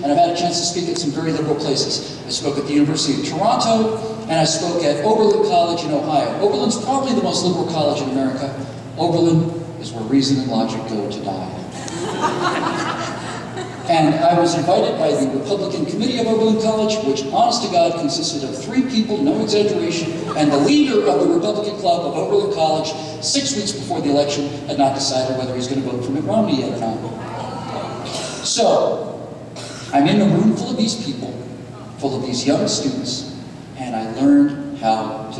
and I've had a chance to speak at some very liberal places. I spoke at the University of Toronto, and I spoke at Oberlin College in Ohio. Oberlin's probably the most liberal college in America. Oberlin is where reason and logic go to die. And I was invited by the Republican Committee of Oberlin College, which, honest to God, consisted of 3 people, no exaggeration, and the leader of the Republican Club of Oberlin College, 6 weeks before the election, had not decided whether he's going to vote for Mitt Romney yet or not. So, I'm in a room full of these people, full of these young students, and I learned how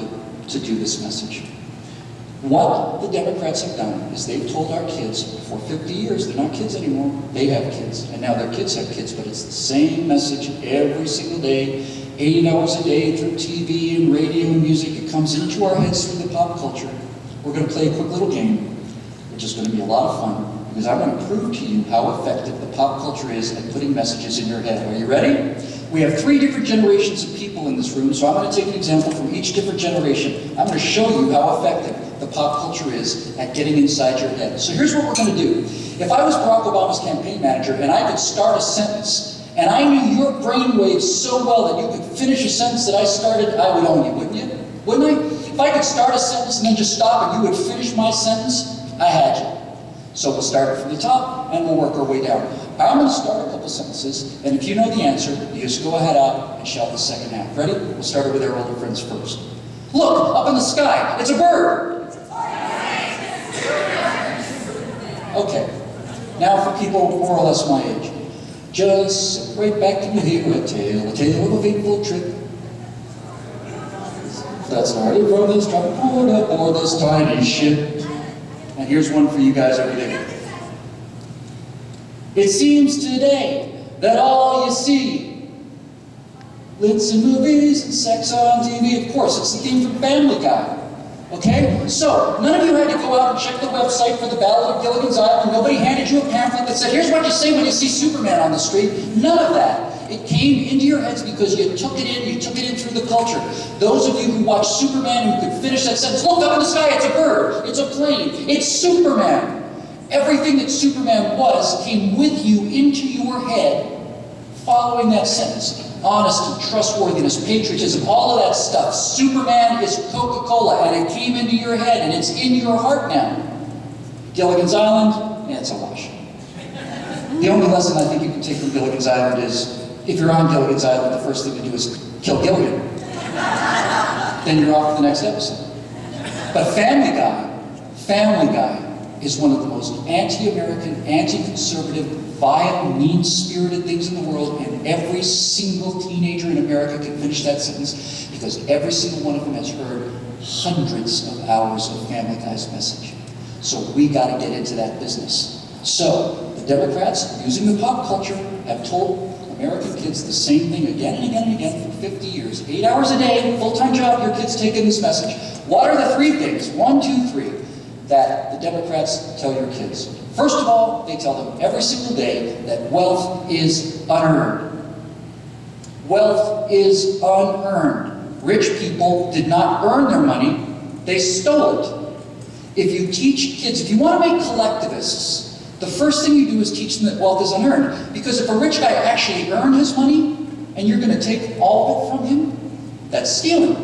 to do this message. What the Democrats have done is they've told our kids for 50 years, they're not kids anymore, they have kids, and now their kids have kids, but it's the same message every single day, 8 hours a day through TV and radio and music. It comes into our heads through the pop culture. We're going to play a quick little game, which is going to be a lot of fun, because I'm going to prove to you how effective the pop culture is at putting messages in your head. Are you ready? We have 3 different generations of people in this room, so I'm going to take an example from each different generation. I'm going to show you how effective the pop culture is at getting inside your head. So here's what we're going to do. If I was Barack Obama's campaign manager and I could start a sentence, and I knew your brainwaves so well that you could finish a sentence that I started, I would own you, wouldn't you? Wouldn't I? If I could start a sentence and then just stop and you would finish my sentence, I had you. So we'll start it from the top and we'll work our way down. I'm going to start a couple sentences, and if you know the answer, you just go ahead out and shout the second half. Ready? We'll start it with our older friends first. Look, up in the sky, it's a bird. Okay, now for people more or less my age. Just sit right back and you hear a tale of a fateful trip that started from this trumpet aboard this tiny ship. And here's one for you guys over there. It seems today that all you see, lit in movies and sex on TV. Of course, it's the theme from Family Guy. Okay? So, none of you had to go out and check the website for the Ballad of Gilligan's Island. Nobody handed you a pamphlet that said, here's what you say when you see Superman on the street. None of that. It came into your heads because you took it in through the culture. Those of you who watched Superman and could finish that sentence, look up in the sky, it's a bird, it's a plane, it's Superman. Everything that Superman was came with you into your head following that sentence. Honesty, trustworthiness, patriotism, all of that stuff. Superman is Coca-Cola, and it came into your head, and it's in your heart now. Gilligan's Island, yeah, it's a wash. The only lesson I think you can take from Gilligan's Island is, if you're on Gilligan's Island, the first thing to do is kill Gilligan. Then you're off to the next episode. But Family Guy is one of the most anti-American, anti-conservative, vile, mean-spirited things in the world, and every single teenager in America can finish that sentence because every single one of them has heard hundreds of hours of Family Guy's message. So we got to get into that business. So the Democrats, using the pop culture, have told American kids the same thing again and again and again for 50 years. 8 hours a day, full-time job, your kids taking this message. What are the 3 things, 1, 2, 3, that the Democrats tell your kids? First of all, they tell them every single day that wealth is unearned. Wealth is unearned. Rich people did not earn their money, they stole it. If you teach kids, if you want to make collectivists, the first thing you do is teach them that wealth is unearned. Because if a rich guy actually earned his money, and you're going to take all of it from him, that's stealing.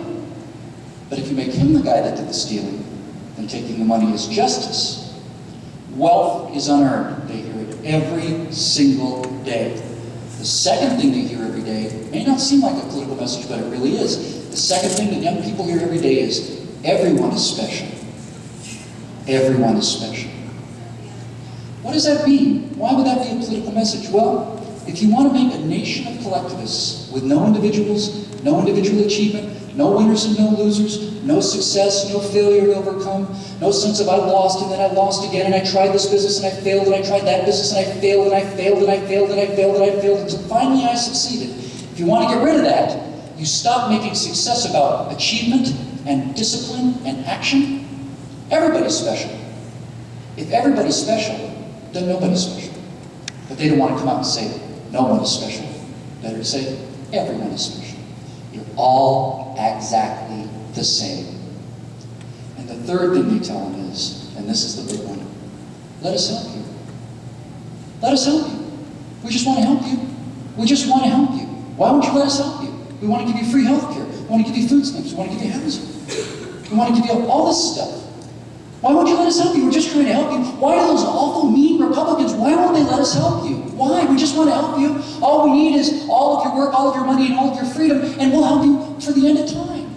But if you make him the guy that did the stealing, then taking the money is justice. Wealth is unearned. They hear it every single day. The second thing they hear every day may not seem like a political message, but it really is. The second thing that young people hear every day is, everyone is special. Everyone is special. What does that mean? Why would that be a political message? Well, if you want to make a nation of collectivists with no individuals, no individual achievement, no winners and no losers, no success, no failure to overcome, no sense of I lost and then I lost again and I tried this business and I failed and I tried that business and I failed and I failed and I failed and I failed and I failed until finally I succeeded. If you want to get rid of that, you stop making success about achievement and discipline and action. Everybody's special. If everybody's special, then nobody's special. But they don't want to come out and say, no one is special. Better to say, everyone is special. You're all exactly the same. And the third thing they tell them is, and this is the big one, let us help you. Let us help you. We just want to help you. We just want to help you. Why won't you let us help you? We want to give you free health care. We want to give you food stamps. We want to give you housing. We want to give you all this stuff. Why won't you let us help you? We're just trying to help you. Why are those awful mean Republicans? Why won't they let us help you? Why? We just want to help you. All we need is all of your work, all of your money, and all of your freedom, and we'll help you for the end of time.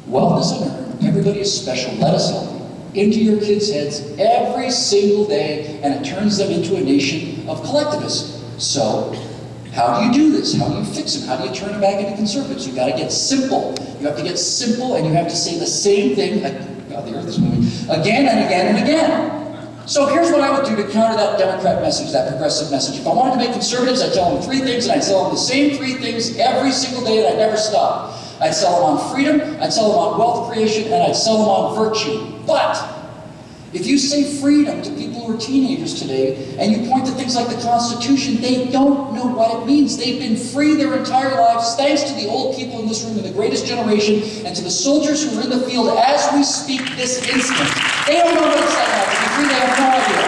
Wealth is unearned. Everybody is special. Let us help you. Into your kids' heads every single day, and it turns them into a nation of collectivists. So, how do you do this? How do you fix them? How do you turn them back into conservatives? You've got to get simple. You have to get simple, and you have to say the same thing. God, the earth is moving. Again and again and again. So here's what I would do to counter that Democrat message, that progressive message. If I wanted to make conservatives, I'd tell them 3 things, and I'd tell them the same 3 things every single day, and I'd never stop. I'd sell them on freedom, I'd sell them on wealth creation, and I'd sell them on virtue. But if you say freedom to people who are teenagers today, and you point to things like the Constitution, they don't know what it means. They've been free their entire lives, thanks to the old people in this room in the greatest generation, and to the soldiers who are in the field as we speak this instant. They don't know what it's like now to be free. They have no idea.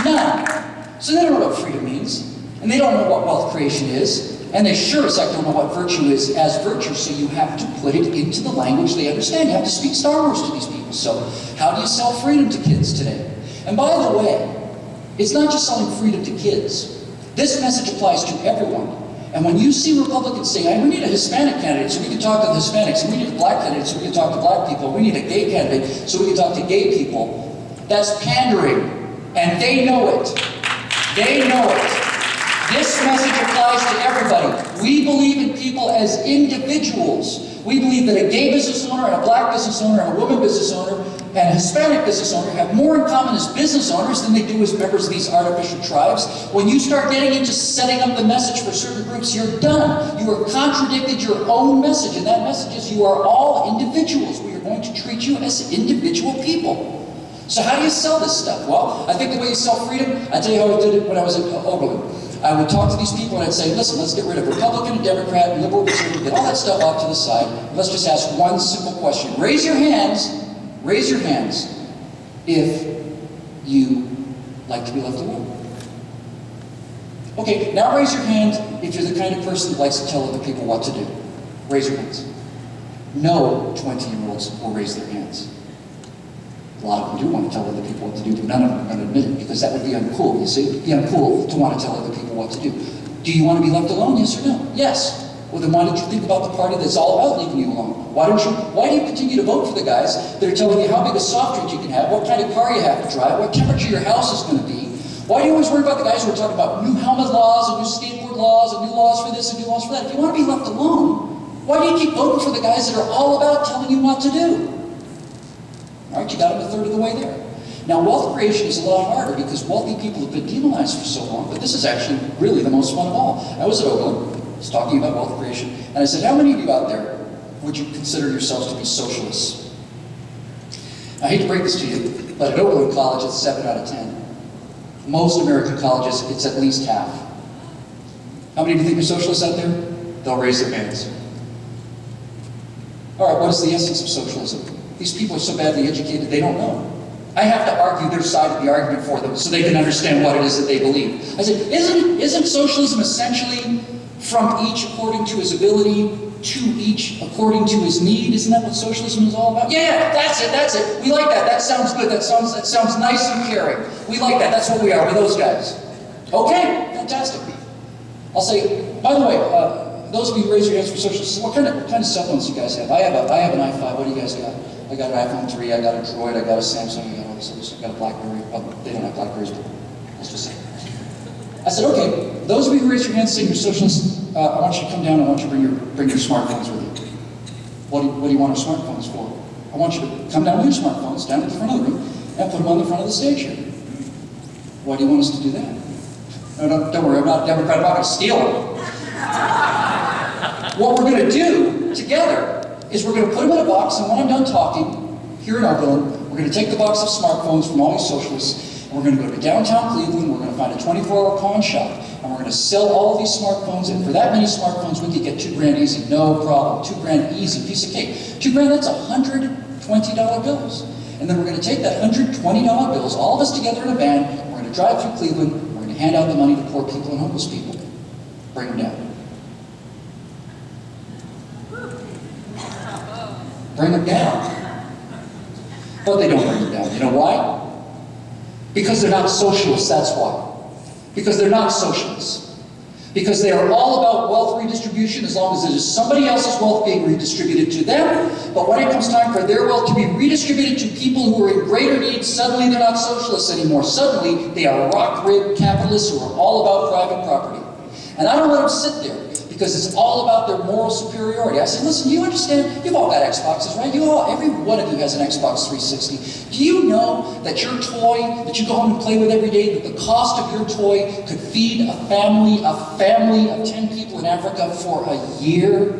None. So they don't know what freedom means, and they don't know what wealth creation is. And they sure as heck don't know what virtue is as virtue, so you have to put it into the language they understand. You have to speak Star Wars to these people. So how do you sell freedom to kids today? And by the way, it's not just selling freedom to kids. This message applies to everyone. And when you see Republicans saying, hey, we need a Hispanic candidate so we can talk to the Hispanics, and we need a black candidate so we can talk to black people, we need a gay candidate so we can talk to gay people, that's pandering. And they know it. They know it. This message applies to everybody. We believe in people as individuals. We believe that a gay business owner and a black business owner and a woman business owner and a Hispanic business owner have more in common as business owners than they do as members of these artificial tribes. When you start getting into setting up the message for certain groups, you're done. You have contradicted your own message, and that message is you are all individuals. We are going to treat you as individual people. So how do you sell this stuff? Well, I think the way you sell freedom, I tell you how I did it when I was at Oberlin. I would talk to these people and I'd say, listen, let's get rid of Republican and Democrat and liberal conservative, get all that stuff off to the side. Let's just ask one simple question. Raise your hands if you like to be left alone. Okay, now raise your hand if you're the kind of person that likes to tell other people what to do. Raise your hands. No 20-year-olds will raise their hands. A lot of them do want to tell other people what to do, but none of them are going to admit it, because that would be uncool, you see? It'd be uncool to want to tell other people what to do. Do you want to be left alone, yes or no? Yes. Well, then why don't you think about the party that's all about leaving you alone? Why do you continue to vote for the guys that are telling you how big a soft drink you can have, what kind of car you have to drive, what temperature your house is going to be? Why do you always worry about the guys who are talking about new helmet laws and new skateboard laws and new laws for this and new laws for that? If you want to be left alone, why do you keep voting for the guys that are all about telling you what to do? All right, you got them a third of the way there. Now, wealth creation is a lot harder because wealthy people have been demonized for so long, but this is actually really the most fun of all. I was at Oberlin, I was talking about wealth creation, and I said, how many of you out there would you consider yourselves to be socialists? I hate to break this to you, but at Oberlin College, it's 7 out of 10. Most American colleges, it's at least half. How many do you think are socialists out there? They'll raise their hands. All right, what is the essence of socialism? These people are so badly educated, they don't know. I have to argue their side of the argument for them so they can understand what it is that they believe. I said, isn't socialism essentially from each according to his ability, to each according to his need? Isn't that what socialism is all about? Yeah, that's it. We like that. That sounds good. That sounds nice and caring. We like that. That's what we are. We're those guys. Okay, fantastic. I'll say, by the way, those of you who raise your hands for socialists, what kind of cell phones do you guys have? I have an i5. What do you guys got? I got an iPhone 3, I got a Droid, I got a Samsung, I got all these others, I got a BlackBerry. They don't have BlackBerries, but let's just say. I said, okay, those of you who raise your hands saying you're socialists, I want you to come down, I want you to bring your smartphones with you. What do you want our smartphones for? I want you to come down with your smartphones, down to the front of the room, and put them on the front of the stage here. Why do you want us to do that? No, don't worry, I'm not a Democrat, I'm not going to steal them. What we're going to do together is we're going to put them in a box, and when I'm done talking, here in Oberlin, we're going to take the box of smartphones from all these socialists, and we're going to go to downtown Cleveland, we're going to find a 24-hour pawn shop, and we're going to sell all of these smartphones, and for that many smartphones, we could get $2,000 easy, no problem. $2,000 easy, piece of cake. $2,000, that's $120 bills. And then we're going to take that $120 bills, all of us together in a van, we're going to drive through Cleveland, we're going to hand out the money to poor people and homeless people. Bring them down. Bring them down. But they don't bring them down. You know why? Because they're not socialists, that's why. Because they're not socialists. Because they are all about wealth redistribution as long as it is somebody else's wealth being redistributed to them. But when it comes time for their wealth to be redistributed to people who are in greater need, suddenly they're not socialists anymore. Suddenly they are rock-ribbed capitalists who are all about private property. And I don't let them sit there because it's all about their moral superiority. I say, listen, you understand? You've all got Xboxes, right? Every one of you has an Xbox 360. Do you know that your toy that you go home and play with every day, that the cost of your toy could feed a family of 10 people in Africa for a year?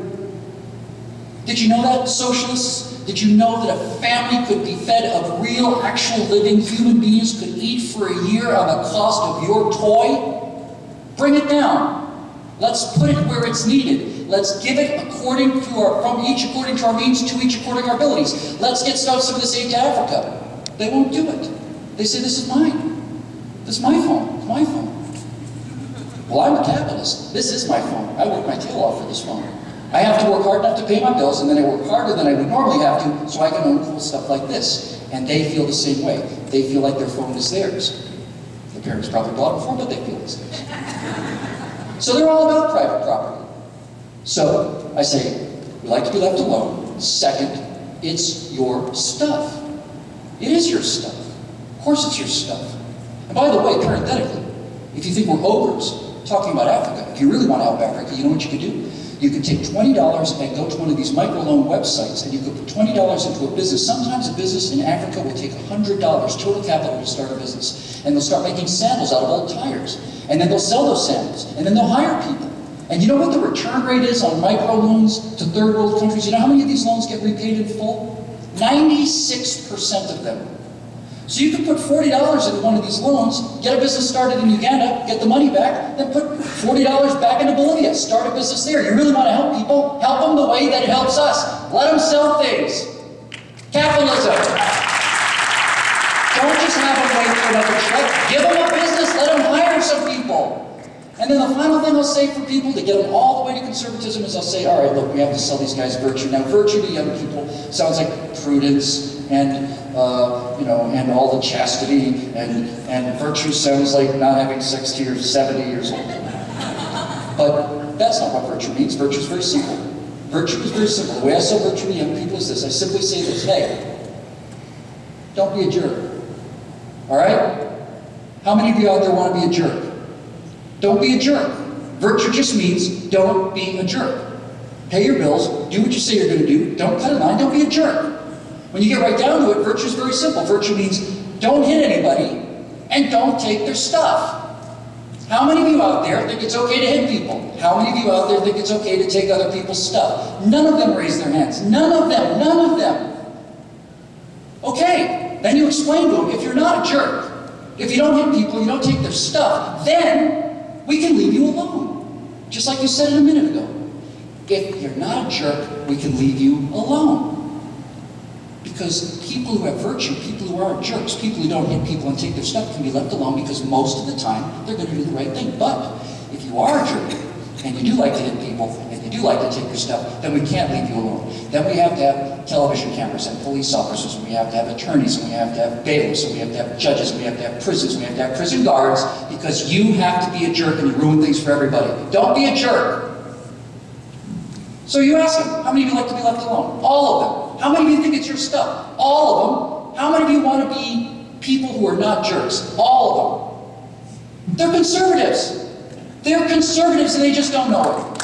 Did you know that, socialists? Did you know that a family could be fed of real, actual living human beings could eat for a year on the cost of your toy? Bring it down. Let's put it where it's needed. Let's give it according to from each according to our means, to each according to our abilities. Let's get some of this aid to Africa. They won't do it. They say, this is mine. This is my phone. It's my phone. Well, I'm a capitalist. This is my phone. I work my tail off for this phone. I have to work hard enough to pay my bills, and then I work harder than I would normally have to, so I can own cool stuff like this. And they feel the same way. They feel like their phone is theirs. The parents probably bought it before, but they feel it's theirs. So they're all about private property. So I say, we like to be left alone. Second, it's your stuff. It is your stuff. Of course it's your stuff. And by the way, parenthetically, if you think we're ogres talking about Africa, if you really want to help Africa, you know what you could do? You could take $20 and go to one of these microloan websites, and you could put $20 into a business. Sometimes a business in Africa will take $100 total capital to start a business. And they'll start making sandals out of old tires. And then they'll sell those sandals. And then they'll hire people. And you know what the return rate is on microloans to third world countries? You know how many of these loans get repaid in full? 96% of them. So you could put $40 into one of these loans, get a business started in Uganda, get the money back, then put $40 back into Bolivia, start a business there. You really want to help people? Help them the way that it helps us. Let them sell things. Capitalism. Don't just have them wait for another check. Give them a business, let them hire some people. And then the final thing I'll say for people to get them all the way to conservatism is I'll say, all right, look, we have to sell these guys virtue. Now, virtue to young people sounds like prudence and and all the chastity, and virtue sounds like not having sex till you're 70 years old. But that's not what virtue means. Virtue is very simple. Virtue is very simple. The way I sell virtue to young people is this. I simply say this, hey, don't be a jerk. All right? How many of you out there want to be a jerk? Don't be a jerk. Virtue just means don't be a jerk. Pay your bills, do what you say you're going to do, don't cut a line, don't be a jerk. When you get right down to it, virtue is very simple. Virtue means don't hit anybody and don't take their stuff. How many of you out there think it's okay to hit people? How many of you out there think it's okay to take other people's stuff? None of them raise their hands. None of them. None of them. Okay, then you explain to them, if you're not a jerk, if you don't hit people, you don't take their stuff, then we can leave you alone. Just like you said it a minute ago. If you're not a jerk, we can leave you alone. Because people who have virtue, people who aren't jerks, people who don't hit people and take their stuff can be left alone because most of the time they're going to do the right thing. But if you are a jerk and you do like to hit people and you do like to take their stuff, then we can't leave you alone. Then we have to have television cameras and police officers, and we have to have attorneys, and we have to have bailiffs, and we have to have judges, and we have to have prisons, and we have to have prison guards, because you have to be a jerk and you ruin things for everybody. Don't be a jerk. So you ask them, how many of you like to be left alone? All of them. How many of you think it's your stuff? All of them. How many of you want to be people who are not jerks? All of them. They're conservatives. They're conservatives and they just don't know it.